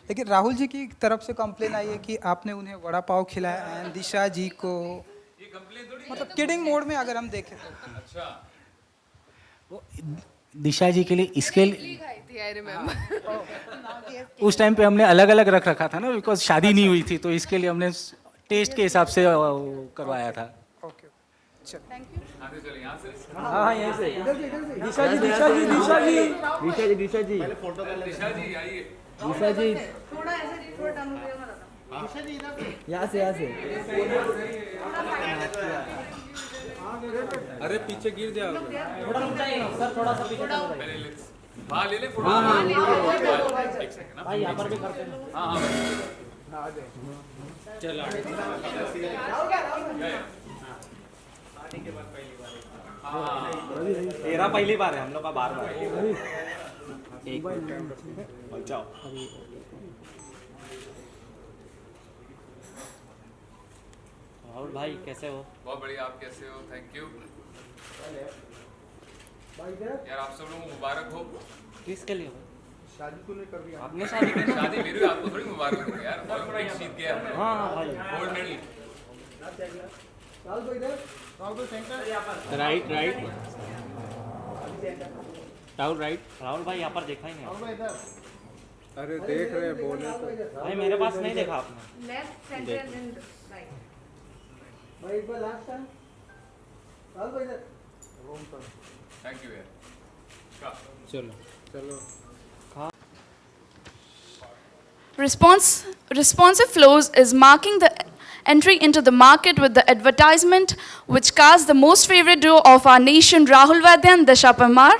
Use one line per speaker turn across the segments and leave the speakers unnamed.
लेकिन राहुल जी की तरफ से कंप्लेन आई है कि आपने उन्हें वड़ा पाव खिलाया एंड दिशा जी को, मतलब किडिंग मोड में अगर हम देखें तो।
वो दिशा जी के लिए इसके लिए
खाई थी, I remember.
उस टाइम पे हमने अलग अलग रख रखा था ना, बिकॉज शादी नहीं हुई थी, तो इसके लिए हमने टेस्ट के हिसाब से करवाया था।
ओके, चलो।
हाँ, यहाँ से
दिशा जी, दिशा जी, दिशा जी।
दिशा जी, दिशा जी, दिशा जी,
थोड़ा ऐसे थोड़ा डाउन हो गया।
यहाँ से, यहाँ से।
अरे पीछे गिर जाओगे।
थोड़ा रुक जाइए सर, थोड़ा सा पीछे चलो जाइए।
हाँ ले ले फोटो। एक सेकंड
भाई यहाँ पर भी करते हैं।
हाँ
चलो तेरा पहली बार है, हम लोग का बार बार। एक जाओ। राहुल भाई कैसे हो?
बहुत बढ़िया, आप कैसे हो? थैंक यू यार, आप सब लोगों को मुबारक हो।
किसके लिए हो?
शादी तूने कर दिया।
आपने शादी की?
शादी मेरी, आपको थोड़ी मुबारक हो यार। ओलंपिक जीत गया हमने।
हाँ भाई।
Gold medal.
Right right Rahul, right. Rahul भाई यहाँ पर देखा ही नहीं।
अरे देख रहे बोले तो।
भाई मेरे पास नहीं देखा आपने।
Left, center and then right.
Thank you यार।
चलो
Responsive Flows is marking the entry into the market with the advertisement which cast the most favorite duo of our nation, Rahul Vaidya and Disha Parmar.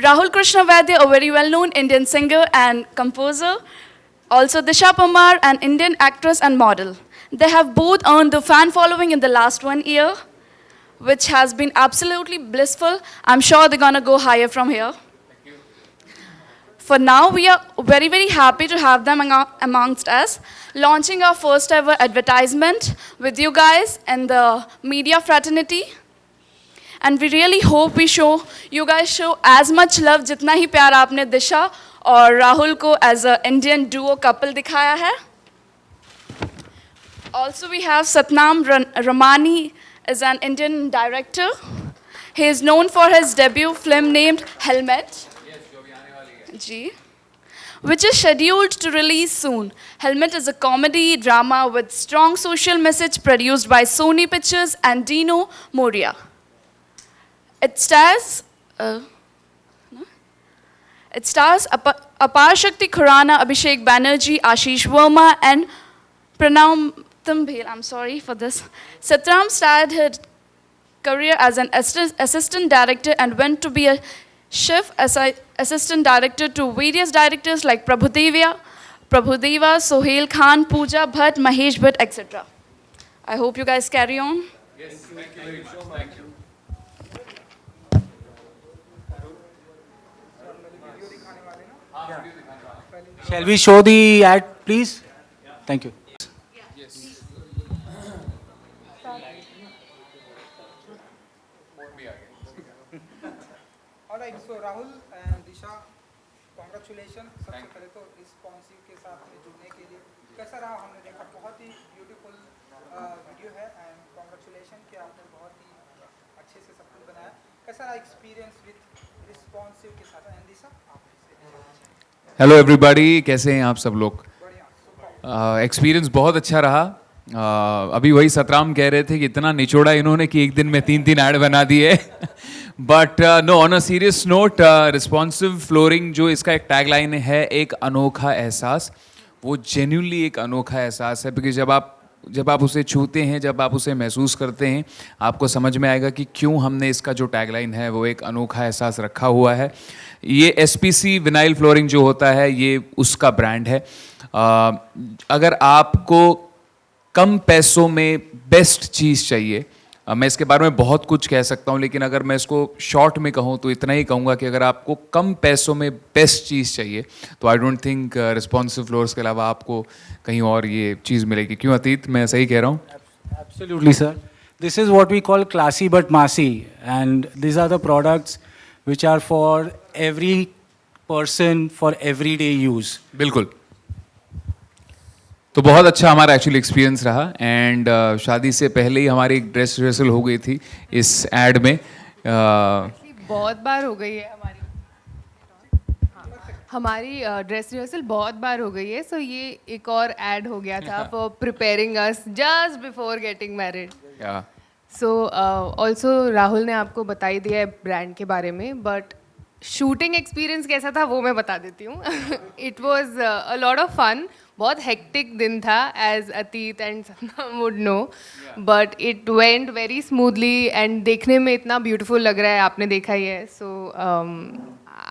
Rahul Krishna Vaidya, a very well-known Indian singer and composer. Also Disha Parmar, an Indian actress and model. They have both earned the fan following in the last 1 year, which has been absolutely blissful. I'm sure they're gonna go higher from here. For now, we are very, very happy to have them amongst us, launching our first ever advertisement with you guys and the media fraternity. And we really hope you guys show as much love जितना ही प्यार आपने दिशा और राहुल को as a Indian duo couple दिखाया है. Also, we have Satnam Ramani is an Indian director. He is known for his debut film named Helmet. Ji, which is scheduled to release soon. Helmet is a comedy drama with strong social message produced by Sony Pictures and Dino Moria. It stars Apar Shakti Khurana, Abhishek Banerjee, Ashish Verma, and Pranam Tambhel. I'm sorry for this. Satram started her career as an assistant director and went to be a chef as assistant director to various directors like Prabhudeva, Sohail Khan, Pooja Bhatt, Mahesh Bhatt, etc. I hope you guys carry on.
Yes, thank you very much. Thank you.
Shall we show the ad, please? Thank you.
Alright, so Rahul and Disha, congratulation सबसे पहले तो इस स्पॉन्सिव के साथ में जुड़ने के लिए। कैसा रहा? हमने देखा बहुत ही ब्यूटीफुल वीडियो है एंड कांग्रेचुलेशन कि आपने बहुत ही अच्छे से सब कुछ बनाया। कैसा रहा एक्सपीरियंस विद रिस्पॉन्सिव के साथ? एंड दिशा आप।
हेलो एवरीबॉडी, कैसे हैं आप सब लोग? एक्सपीरियंस बहुत अच्छा रहा। अभी वही सतराम कह रहे थे कि इतना निचोड़ा इन्होंने कि एक दिन में 3 ऐड बना दिए। But no, on a serious note, responsive flooring जो इसका एक टैगलाइन है, एक अनोखा एहसास, वो जेन्युइनली एक अनोखा एहसास है। क्योंकि जब आप उसे छूते हैं, जब आप उसे महसूस करते हैं, आपको समझ में आएगा कि क्यों हमने इसका जो टैगलाइन है वो एक अनोखा एहसास रखा हुआ है। ये SPC विनाइल फ्लोरिंग जो होता है, ये उसका ब्रांड है। अगर आपको कम पैसों में बेस्ट चीज़ चाहिए, मैं इसके बारे में बहुत कुछ कह सकता हूँ, लेकिन अगर मैं इसको शॉर्ट में कहूँ तो इतना ही कहूँगा कि अगर आपको कम पैसों में बेस्ट चीज़ चाहिए तो I don't think responsive floors के अलावा आपको कहीं और ये चीज़ मिलेगी। क्यों अतीत, मैं सही कह रहा हूँ?
Absolutely, sir. This is what we call classy but massy, and these are the products which are for every person for everyday use.
बिल्कुल। तो बहुत अच्छा हमारा एक्चुअली एक्सपीरियंस रहा एंड शादी से पहले ही हमारी एक ड्रेस रिहर्सल हो गई थी इस एड में
बहुत बार हो गई है हमारी ड्रेस रिहर्सल बहुत बार हो गई है, सो ये एक और ऐड हो गया था for preparing us just before getting married.
या
सो ऑल्सो राहुल ने आपको बता ही दिया है ब्रांड के बारे में, बट शूटिंग एक्सपीरियंस कैसा था वो मैं बता देती हूँ. It was a lot of fun. बहुत हेक्टिक दिन था as Atit and Sapna would know, but it went very smoothly and देखने में इतना ब्यूटीफुल लग रहा है, आपने देखा ही है. सो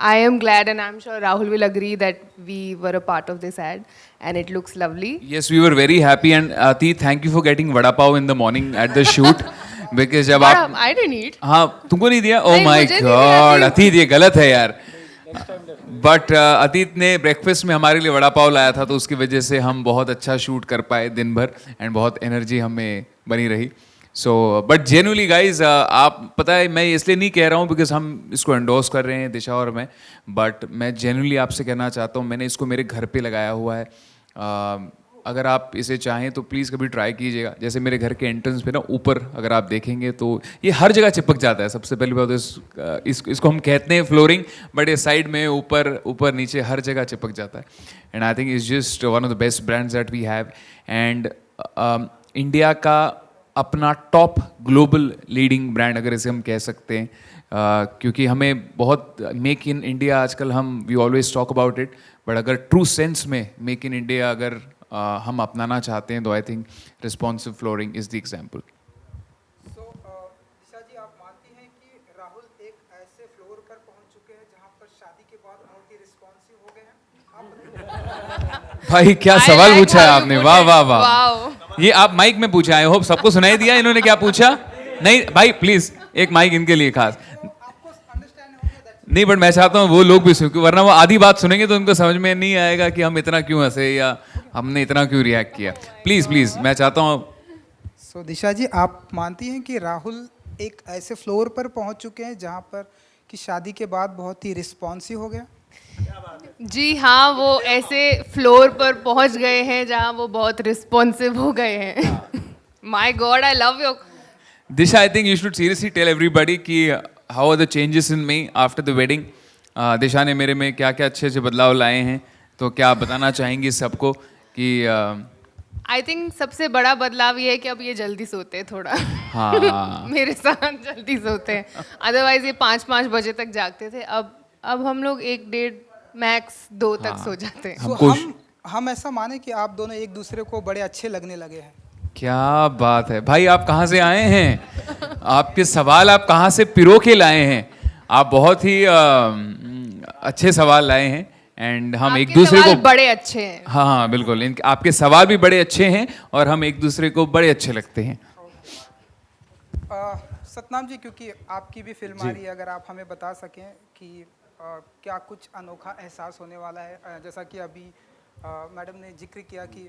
I am glad and I'm sure Rahul will agree that we were a part of this ad and it looks lovely.
Yes, we were very happy and Atit, thank you for getting vada pav in the morning at the shoot because जब आप
I didn't eat.
हाँ तुमको नहीं दिया? Oh
नहीं,
my
मुझे नहीं दिया,
God,
अतीत।
अतीत ये गलत है यार. बट अतीत ने ब्रेकफास्ट में हमारे लिए वड़ा पाव लाया था तो उसकी वजह से हम बहुत अच्छा शूट कर पाए दिन भर एंड बहुत एनर्जी हमें बनी रही. सो बट जेन्युइनली गाइज आप पता है मैं इसलिए नहीं कह रहा हूँ बिकॉज हम इसको एंडोर्स कर रहे हैं दिशा और मैं, बट मैं जेन्युइनली आपसे कहना चाहता हूँ मैंने इसको मेरे घर पे लगाया हुआ है. अगर आप इसे चाहें तो प्लीज़ कभी ट्राई कीजिएगा. जैसे मेरे घर के एंट्रेंस पे ना ऊपर अगर आप देखेंगे तो ये हर जगह चिपक जाता है. सबसे पहली बात इसको हम कहते हैं फ्लोरिंग, बट ये साइड में ऊपर नीचे हर जगह चिपक जाता है. And I think it's just one of the best brands that we have and India का अपना टॉप ग्लोबल लीडिंग ब्रांड अगर इसे हम कह सकते हैं, क्योंकि हमें बहुत मेक इन इंडिया आजकल हम we always talk about it, but अगर ट्रू सेंस में मेक इन इंडिया अगर हम अपनाना चाहते हैं तो I think responsive flooring is the example.
So Disha ji, आप मानती हैं कि राहुल एक ऐसे फ्लोर पर पहुंच चुके हैं जहां पर शादी के बाद बहुत ही रिस्पॉन्सिव हो गए हैं? आप
भाई क्या
I
सवाल
like
पूछा है
how you
आपने,
put
वाह
it.
वाह वाह.
Wow.
ये आप माइक में पूछा, आई होप सबको सुनाई दिया इन्होंने क्या पूछा. नहीं भाई प्लीज एक माइक इनके लिए खास.
आपको अंडरस्टैंड हो गया दैट्स
नहीं बट मैं चाहता हूँ वो लोग भी सुन, वरना वो आधी बात सुनेंगे तो उनको समझ में नहीं आएगा कि हम इतना क्यों हंसे या हमने इतना क्यों रिएक्ट किया. प्लीज प्लीज मैं चाहता हूँ.
सो दिशा जी, आप मानती हैं कि राहुल एक ऐसे फ्लोर पर पहुंच चुके हैं जहां पर कि शादी के बाद बहुत ही रिस्पॉन्सिव हो गया?
जी हाँ, वो ऐसे फ्लोर पर पहुंच गए हैं जहाँ वो बहुत रिस्पॉन्सिव हो गए हैं. My god, I love your.
Disha I think you should seriously tell everybody कि how are the changes in me after the wedding. Disha ने मेरे में क्या क्या अच्छे अच्छे बदलाव लाए हैं, तो क्या आप बताना चाहेंगी सबको कि
आई थिंक सबसे बड़ा बदलाव ये है कि अब ये जल्दी सोते हैं थोड़ा.
हाँ
मेरे साथ जल्दी सोते हैं. अदरवाइज ये 5-5 बजे तक जागते थे. अब हम लोग 1-1.5 मैक्स 2 तक सो जाते हैं.
सो
हमको
हम ऐसा माने कि आप दोनों एक दूसरे को बड़े अच्छे लगने लगे हैं?
क्या बात है भाई, आप कहाँ से आए हैं? आपके सवाल आप कहाँ से पिरो के लाए हैं? आप बहुत ही अच्छे सवाल लाए हैं एंड हम एक
आपके
दूसरे
सवाल
को
बड़े अच्छे हैं.
हाँ हाँ बिल्कुल, आपके सवाल भी बड़े अच्छे हैं और हम एक दूसरे को बड़े अच्छे लगते हैं.
सतनाम जी, क्योंकि आपकी भी फिल्म आ रही है, अगर आप हमें बता सकें कि क्या कुछ अनोखा एहसास होने वाला है? जैसा कि अभी मैडम ने जिक्र किया कि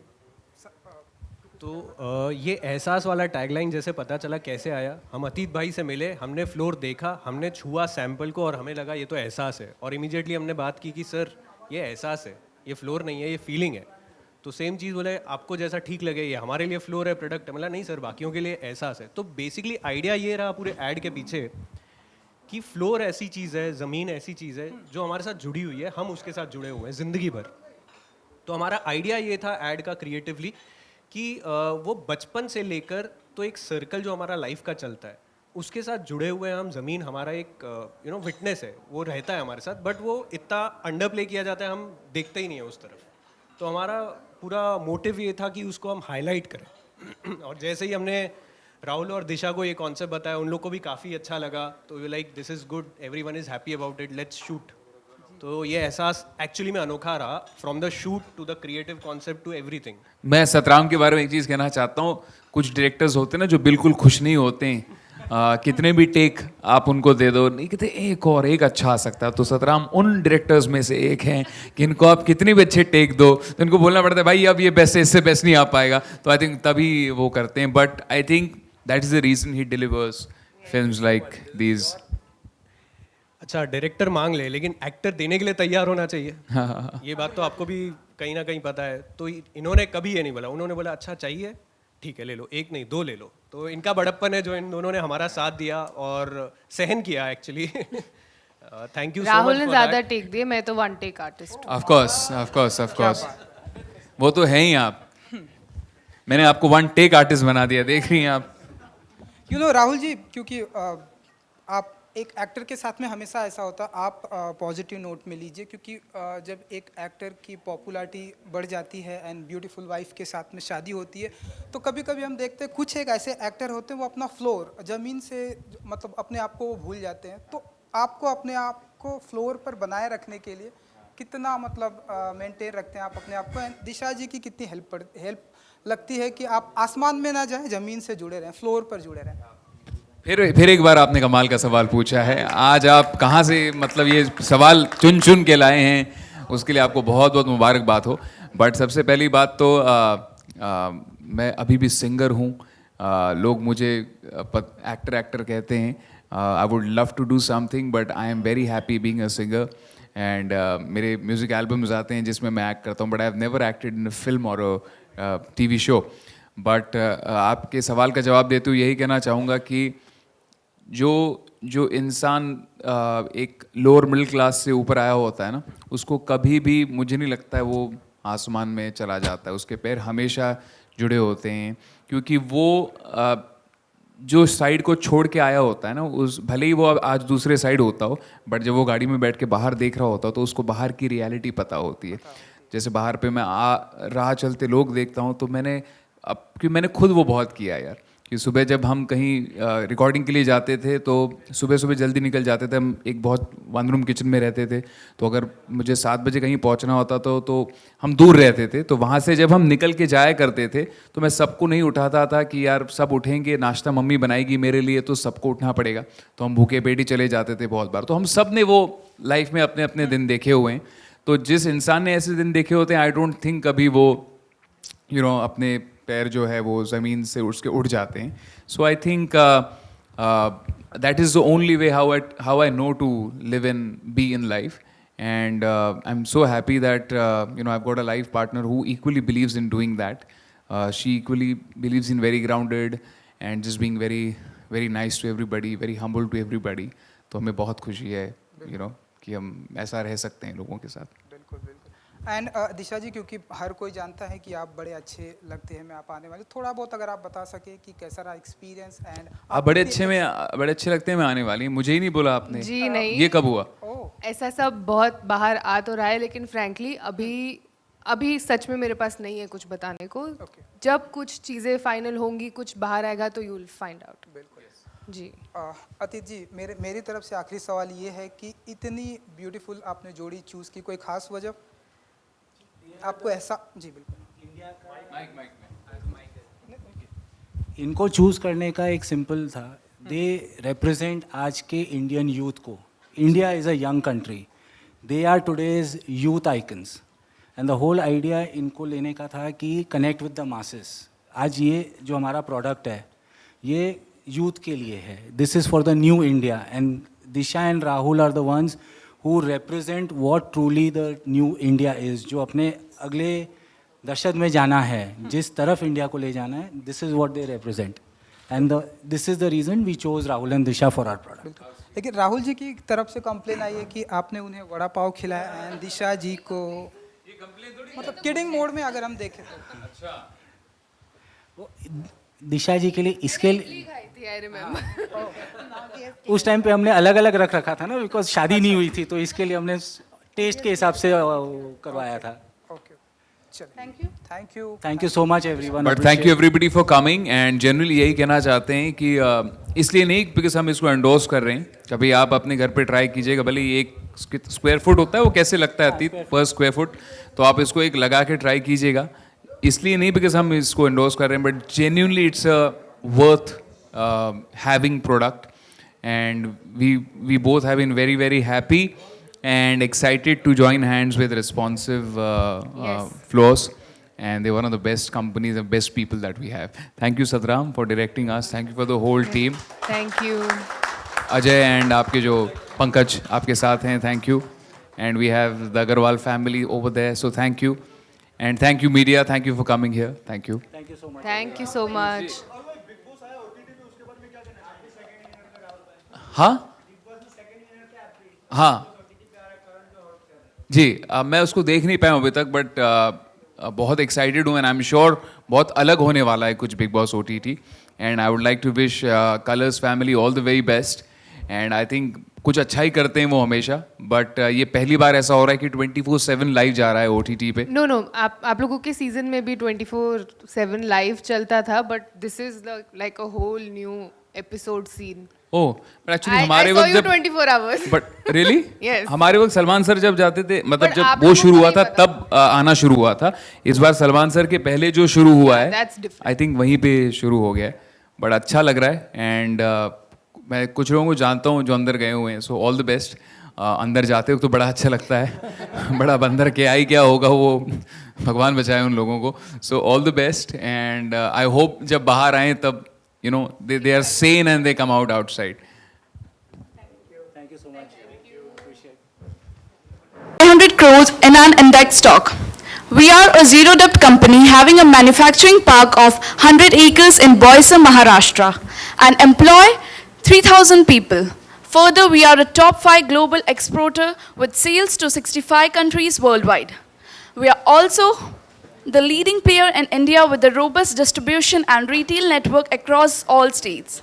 तो ये एहसास वाला टैगलाइन जैसे पता चला कैसे आया, हम अतीत भाई से मिले, हमने फ्लोर देखा, हमने छुआ सैंपल को और हमें लगा ये तो एहसास है. और इमीडिएटली हमने बात की कि सर ये एहसास है, ये फ्लोर नहीं है, ये फीलिंग है. तो सेम चीज़ बोले आपको जैसा ठीक लगे, ये हमारे लिए फ्लोर है, प्रोडक्ट है. मतलब नहीं सर, बाकियों के लिए एहसास है. तो बेसिकली आइडिया ये रहा पूरे ऐड के पीछे कि फ्लोर ऐसी चीज़ है, ज़मीन ऐसी चीज़ है जो हमारे साथ जुड़ी हुई है, हम उसके साथ जुड़े हुए हैं ज़िंदगी भर. तो हमारा आइडिया ये था ऐड का क्रिएटिवली कि वो बचपन से लेकर तो एक सर्कल जो हमारा लाइफ का चलता है उसके साथ जुड़े हुए हैं हम. ज़मीन हमारा एक विटनेस है, वो रहता है हमारे साथ, बट वो इतना अंडर प्ले किया जाता है, हम देखते ही नहीं है उस तरफ. तो हमारा पूरा मोटिव ये था कि उसको हम हाईलाइट करें. और जैसे ही हमने राहुल और दिशा को ये कॉन्सेप्ट बताया, उन लोग को भी काफ़ी अच्छा लगा. तो we like this is good, everyone is happy about it, let's shoot. तो ये एहसास एक्चुअली में अनोखा रहा, from the shoot to the creative concept to everything.
मैं सतराम के बारे में एक चीज़ कहना चाहता हूँ. कुछ डायरेक्टर्स होते हैं ना जो बिल्कुल खुश नहीं होते हैं, कितने भी टेक आप उनको दे दो, नहीं कहते एक और एक अच्छा आ सकता है. तो सतराम उन डायरेक्टर्स में से एक हैं कि इनको आप कितने भी अच्छे टेक दो तो इनको बोलना पड़ता है भाई अब ये बेस्ट है, इससे बेस्ट नहीं आ पाएगा. तो आई थिंक तभी वो करते हैं. But I think that is the reason he delivers films like these.
अच्छा डायरेक्टर मांग ले, लेकिन एक्टर देने के लिए तैयार होना चाहिए. ये बात तो आपको भी कहीं ना कहीं पता है, तो इन्होंने कभी ये नहीं बोला, उन्होंने बोला अच्छा चाहिए ठीक है ले लो, एक नहीं दो ले लो। तो इनका बड़प्पन है जो इन दोनों ने हमारा साथ दिया और सहन किया actually. Thank you so
Rahul
much
ने
फॉर
ज्यादा
दैट।
टेक दिए, मैं तो one take artist.
Of course वो तो है ही आप। मैंने आपको वन टेक आर्टिस्ट बना दिया, देख रही हैं आप।
यू नो राहुल जी, क्योंकि आप एक एक्टर के साथ में हमेशा ऐसा होता है, आप पॉजिटिव नोट में लीजिए, क्योंकि जब एक एक्टर की पॉपुलैरिटी बढ़ जाती है एंड ब्यूटीफुल वाइफ के साथ में शादी होती है, तो कभी कभी हम देखते हैं कुछ एक ऐसे एक्टर होते हैं वो अपना फ्लोर ज़मीन से मतलब अपने आप को वो भूल जाते हैं। तो आपको अपने आप को फ्लोर पर बनाए रखने के लिए कितना मतलब मेंटेन रखते हैं आप अपने आप को, एंड दिशा जी की कितनी हेल्प लगती है कि आप आसमान में ना जाएं, ज़मीन से जुड़े रहें, फ्लोर पर जुड़े रहें?
फिर एक बार आपने कमाल का सवाल पूछा है। आज आप कहाँ से मतलब ये सवाल चुन चुन के लाए हैं, उसके लिए आपको बहुत बहुत मुबारकबाद हो। बट सबसे पहली बात तो मैं अभी भी सिंगर हूँ। लोग मुझे एक्टर कहते हैं। I would love to do something but I am very happy being a singer. And मेरे म्यूज़िक एल्बम्स आते हैं जिसमें मैं एक्ट करता हूँ, but I have never acted in a film और टीवी शो। बट आपके सवाल का जवाब देते हुए यही कहना चाहूँगा कि जो इंसान एक लोअर मिडिल क्लास से ऊपर आया होता है ना, उसको कभी भी मुझे नहीं लगता है वो आसमान में चला जाता है। उसके पैर हमेशा जुड़े होते हैं, क्योंकि वो जो साइड को छोड़ के आया होता है ना, उस भले ही वो आज दूसरे साइड होता हो, बट जब वो गाड़ी में बैठ के बाहर देख रहा होता हो तो उसको बाहर की रियलिटी पता होती है। जैसे बाहर पे मैं राह चलते लोग देखता हूँ, तो मैंने खुद वो बहुत किया यार, कि सुबह जब हम कहीं रिकॉर्डिंग के लिए जाते थे तो सुबह सुबह जल्दी निकल जाते थे। हम एक बहुत वन रूम किचन में रहते थे, तो अगर मुझे 7 बजे कहीं पहुंचना होता तो हम दूर रहते थे। तो वहाँ से जब हम निकल के जाया करते थे तो मैं सबको नहीं उठाता था कि यार सब उठेंगे, नाश्ता मम्मी बनाएगी मेरे लिए तो सबको उठना पड़ेगा, तो हम भूखे पेट ही चले जाते थे बहुत बार। तो हम सब ने वो लाइफ में अपने अपने दिन देखे हुए हैं। तो जिस इंसान ने ऐसे दिन देखे होते हैं, आई डोंट थिंक कभी वो अपने पैर जो है वो ज़मीन से उसके उड़ जाते हैं। So I think that is the only way how I know to live in be in life. And I am so happy that I have got a life partner who equally believes in doing that. She equally believes in very grounded and just being very very nice to everybody, very humble to everybody. तो हमें बहुत खुशी है कि हम ऐसा रह सकते हैं लोगों के साथ।
बिल्कुल बिल्कुल। एंड दिशा जी, क्योंकि हर कोई जानता है कि आप बड़े अच्छे लगते हैं, मैं आप आने वाले, थोड़ा बहुत अगर आप बता सके कि कैसा रहा एक्सपीरियंस। एंड
आप बड़े अच्छे लगते हैं मैं आने वाली, मुझे ही नहीं बोला आपने।
जी नहीं,
ये कब हुआ?
ऐसा सब बहुत बाहर आ तो रहा है, लेकिन फ्रैंकली अभी सच में मेरे पास नहीं है कुछ बताने को। जब कुछ चीज़ें फाइनल होंगी, कुछ बाहर आएगा तो यू विल फाइंड आउट।
बिल्कुल
जी।
अतीत जी, मेरी तरफ से आखिरी सवाल ये है कि इतनी ब्यूटीफुल आपने जोड़ी चूज़ की, कोई खास वजह आपको ऐसा? जी बिल्कुल।
इनको चूज़ करने का एक सिंपल था, दे रिप्रेजेंट आज के इंडियन यूथ को। India is a young country, they are today's youth icons, and the whole idea इनको लेने का था कि कनेक्ट विद द मासेस। आज ये जो हमारा प्रोडक्ट है ये यूथ के लिए है, this is for the new India, and Disha and Rahul are the ones who represent what truly the new India is, जो अपने अगले दशक में जाना है, जिस तरफ इंडिया को ले जाना है, this is what they represent, and this is the reason we chose Rahul and Disha for our product.
लेकिन राहुल जी की तरफ से कंप्लेन आई है कि आपने उन्हें वड़ा पाव खिलाया एंड दिशा जी को, मतलब किडिंग मोड में अगर हम देखें तो।
अच्छा,
दिशा जी के लिए इसके
I remember.
उस टाइम पे हमने अलग अलग रख रखा था ना, बिकॉज शादी नहीं हुई थी, तो इसके लिए हमने टेस्ट के हिसाब से करवाया था।
ओके, चलिए, thank you
so much everyone.
But thank you everybody for coming. And generally यही कहना चाहते हैं कि इसलिए नहीं बिकॉज हम इसको एंडोर्स कर रहे हैं, कभी आप अपने घर पे ट्राई कीजिएगा, भले ही 1 स्क्वायर फुट होता है वो कैसे लगता है अतीत पर स्क्वायर फुट, तो आप इसको एक लगा के ट्राई कीजिएगा। इसलिए नहीं बिकॉज हम इसको एंडोर्स कर रहे हैं, but genuinely it's a worth having product, and we both have been very very happy and excited to join hands with Responsive Floors, and they're one of the best companies and best people that we have. Thank you Satram for directing us, thank you for the whole team.
Thank you.
Ajay and आपके जो पंकज आपके साथ हैं, thank you, and we have the Agarwal family over there, so thank you. And thank you, media. Thank you for coming here. Thank you.
Thank you so much.
Thank you so much.
हाँ हाँ जी, मैं उसको देख नहीं पाया हूँ अभी तक, बट बहुत एक्साइटेड हूँ एंड आई एम श्योर बहुत अलग होने वाला है कुछ Bigg Boss OTT. And I would like to wish Colors family all the very best. And I think कुछ अच्छा ही करते हैं वो हमेशा, बट ये पहली बार ऐसा हो रहा है कि 24/7 लाइव जा रहा है OTT पे.
नो नो, आप लोगों के सीजन में भी 24/7 लाइव चलता था, but this is like a whole new episode scene.
Oh, but actually हमारे वक्त जब
24 hours.
But really
Yes.
हमारे वक्त सलमान सर जब जाते थे, मतलब
But
जब
आप
वो
लोगों
शुरू
को
हुआ
नहीं
था
पता.
तब आना शुरू हुआ था. इस बार सलमान सर के पहले जो शुरू हुआ है,
That's different.
आई थिंक वहीं पे शुरू हो गया है. बट अच्छा लग रहा है. एंड मैं कुछ लोगों को जानता हूँ जो अंदर गए हुए हैं, सो ऑल द बेस्ट. अंदर जाते हो तो बड़ा अच्छा लगता है. बड़ा बंदर क्या ही क्या होगा वो, भगवान बचाए उन लोगों को. So all the best. And I hope जब बाहर आए तब you know they are sane and they come out outside.
Thank you so much. Appreciate it.
500 crores in an index stock. We are a zero-debt company having a manufacturing park of 100 acres in Boisar, Maharashtra, and employ 3,000 people. Further, we are a top 5 global exporter with sales to 65 countries worldwide. We are also the leading player in India with a robust distribution and retail network across all states.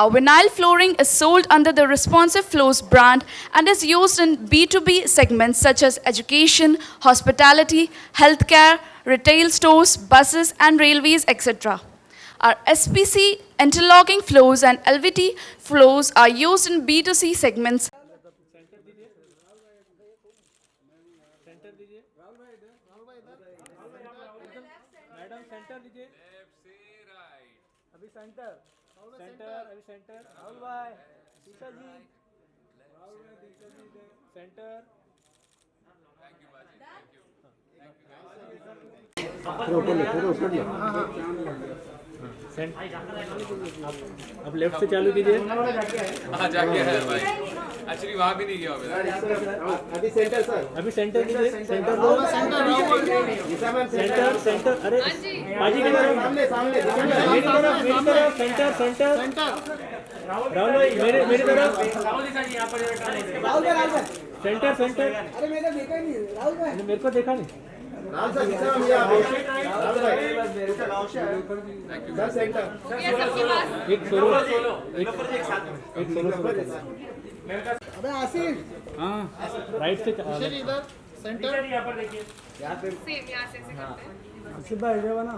Our vinyl flooring is sold under the Responsive Floors brand and is used in B2B segments such as education, hospitality, healthcare, retail stores, buses and railways, etc. Our SPC interlocking floors and LVT floors are used in B2C segments.
अब left से चालू कीजिए.
हाँ जाके है भाई, actually वहाँ भी नहीं गया अभी.
अभी सेंटर सर, अभी सेंटर कीजिए. सेंटर दो, सेंटर सेंटर. अरे बाजी की तरफ, मेरी तरफ सेंटर सेंटर. राहुल भाई मेरी तरफ. Centre centre. अरे मेरे को देखा नहीं. एक सोलो. अबे आसिफ. हाँ राइट से इधर सेंटर. यहाँ पर देखिए.
सेम यहाँ से ऐसे करते हैं.
आसिफ भाई इधर बना.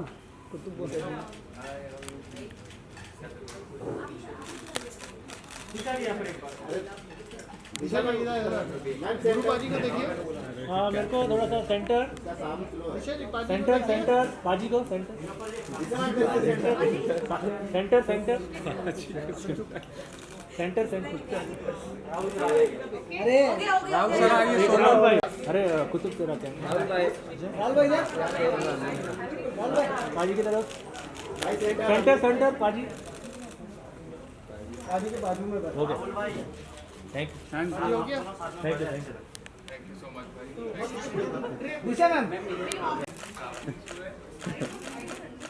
कुतुब बोल रहे हैं. हाँ मेरे को थोड़ा सा सेंटर सेंटर सेंटर बाजी को centre centre centre centre centre. अरे राहुल सर आगे. राहुल भाई. अरे कुतुब से रहते हैं. राहुल भाई बाजी की तरफ. सेंटर सेंटर बाजी. बाजी के बाजू में हो गया. Thank you. हो गया. थैंक यू
सो मच भाई.
दिशा मैम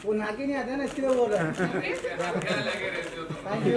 वो नाके नहीं आते ना, इसके लिए बोल रहा है. Thank you.